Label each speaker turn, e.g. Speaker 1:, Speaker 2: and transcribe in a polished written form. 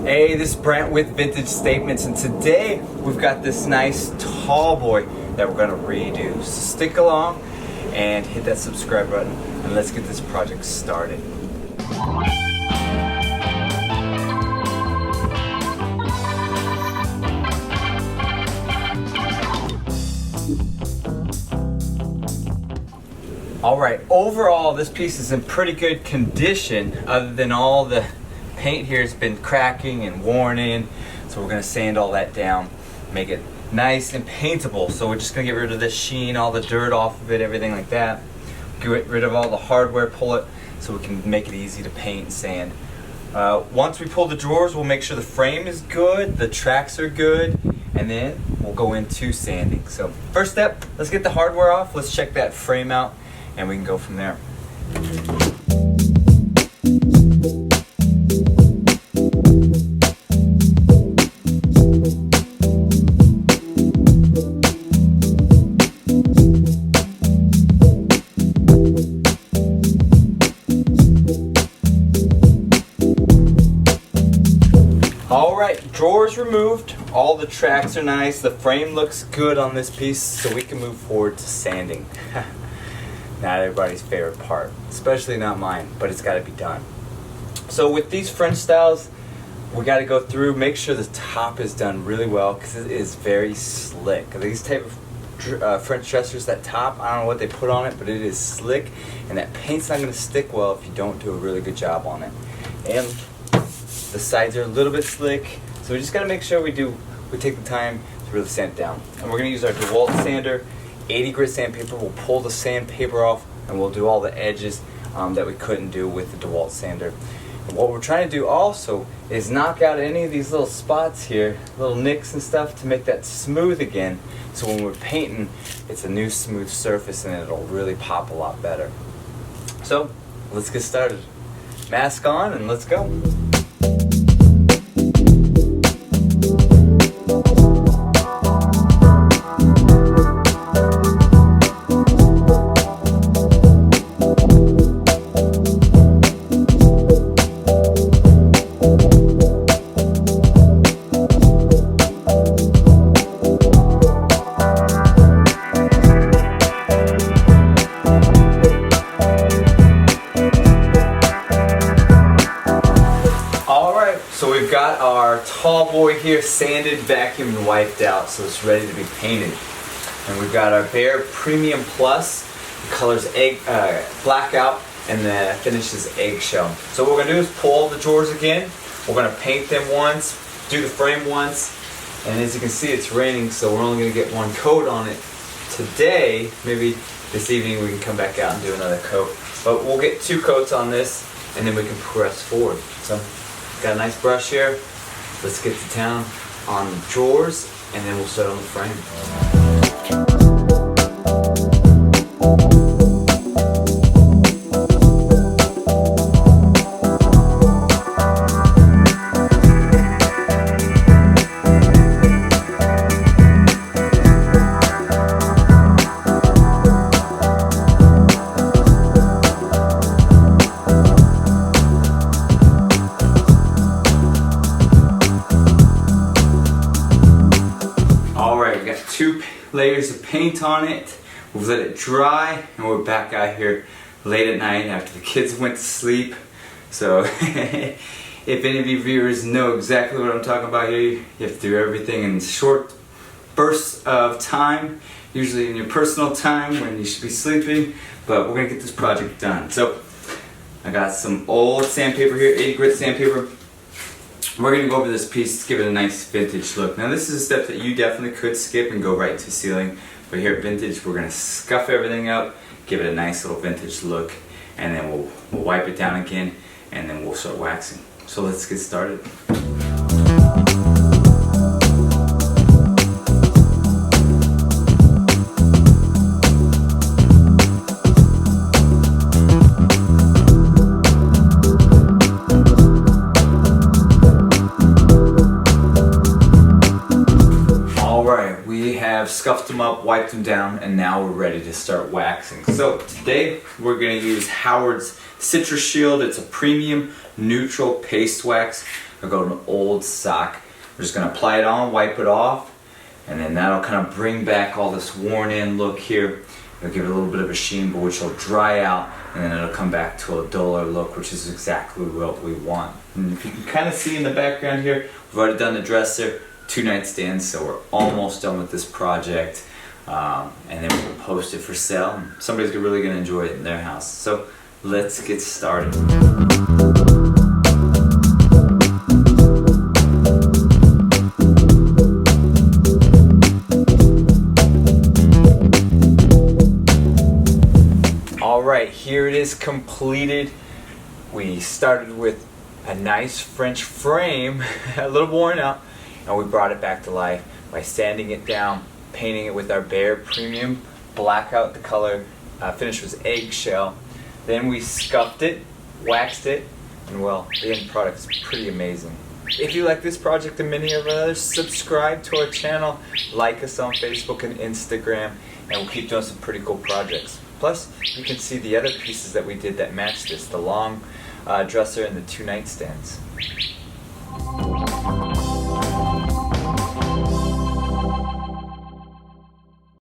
Speaker 1: Hey, this is Brent with Vintage Statements, and today we've got this nice tall boy that we're going to redo. So stick along and hit that subscribe button, and let's get this project started. Alright, overall this piece is in pretty good condition other than all the paint here has been cracking and worn in. So we're going to sand all that down, make it nice and paintable. So we're just going to get rid of the sheen, all the dirt off of it, everything like that. Get rid of all the hardware, pull it so we can make it easy to paint and sand. Once we pull the drawers, we'll make sure the frame is good, the tracks are good, and then we'll go into sanding. So first step, let's get the hardware off, let's check that frame out, and we can go from there. Alright, drawers removed, all the tracks are nice, the frame looks good on this piece, so we can move forward to sanding. Not everybody's favorite part, especially not mine, but it's got to be done. So with these French styles, we got to go through, make sure the top is done really well because it is very slick. These type of French dressers, that top, I don't know what they put on it, but it is slick, and that paint's not going to stick well if you don't do a really good job on it. And the sides are a little bit slick, so we just got to make sure we take the time to really sand it down. And we're going to use our DeWalt sander, 80 grit sandpaper. We'll pull the sandpaper off and we'll do all the edges that we couldn't do with the DeWalt sander. And what we're trying to do also is knock out any of these little spots here, little nicks and stuff, to make that smooth again. So when we're painting, it's a new smooth surface and it'll really pop a lot better. So let's get started. Mask on and let's go. So we've got our tall boy here sanded, vacuumed, and wiped out, so it's ready to be painted. And we've got our Behr Premium Plus, the colors Blackout, and the finish is Eggshell. So what we're gonna do is pull all the drawers again. We're gonna paint them once, do the frame once, and as you can see, it's raining, so we're only gonna get one coat on it today. Maybe this evening we can come back out and do another coat. But we'll get 2 coats on this, and then we can press forward. So. Got a nice brush here. Let's get to town on the drawers and then we'll start on the frame. Alright, we got 2 layers of paint on it. We've let it dry and we're back out here late at night after the kids went to sleep. So if any of you viewers know exactly what I'm talking about here, you have to do everything in short bursts of time, usually in your personal time when you should be sleeping, but we're going to get this project done. So I got some old sandpaper here, 80 grit sandpaper. We're going to go over this piece to give it a nice vintage look. Now this is a step that you definitely could skip and go right to sealing, but here at Vintage we're going to scuff everything up, give it a nice little vintage look, and then we'll wipe it down again, and then we'll start waxing. So let's get started. have scuffed them up, wiped them down, and now we're ready to start waxing. So today we're going to use Howard's Citrus Shield. It's a premium neutral paste wax.
Speaker 2: or go to an old sock. We're just gonna apply it on, wipe it off, and then that'll kind of bring back all this worn in look here. It'll give it a little bit of a sheen, but which will dry out, and then it'll come back to a duller look, which is exactly what we want. And if you can kind of see in the background here, we've already done the dresser, 2 nightstands, so we're almost done with this project. And then we'll post it for sale, and somebody's really gonna enjoy it in their house. So let's get started.
Speaker 1: Alright, here it is completed. We started with a nice French frame, a little worn out, and we brought it back to life by sanding it down, painting it with our Behr Premium Blackout. The color finish was Eggshell. Then we scuffed it, waxed it, and well, the end product is pretty amazing. If you like this project and many of others, subscribe to our channel, like us on Facebook and Instagram, and we'll keep doing some pretty cool projects. Plus, you can see the other pieces that we did that match this, the long dresser and the 2 nightstands.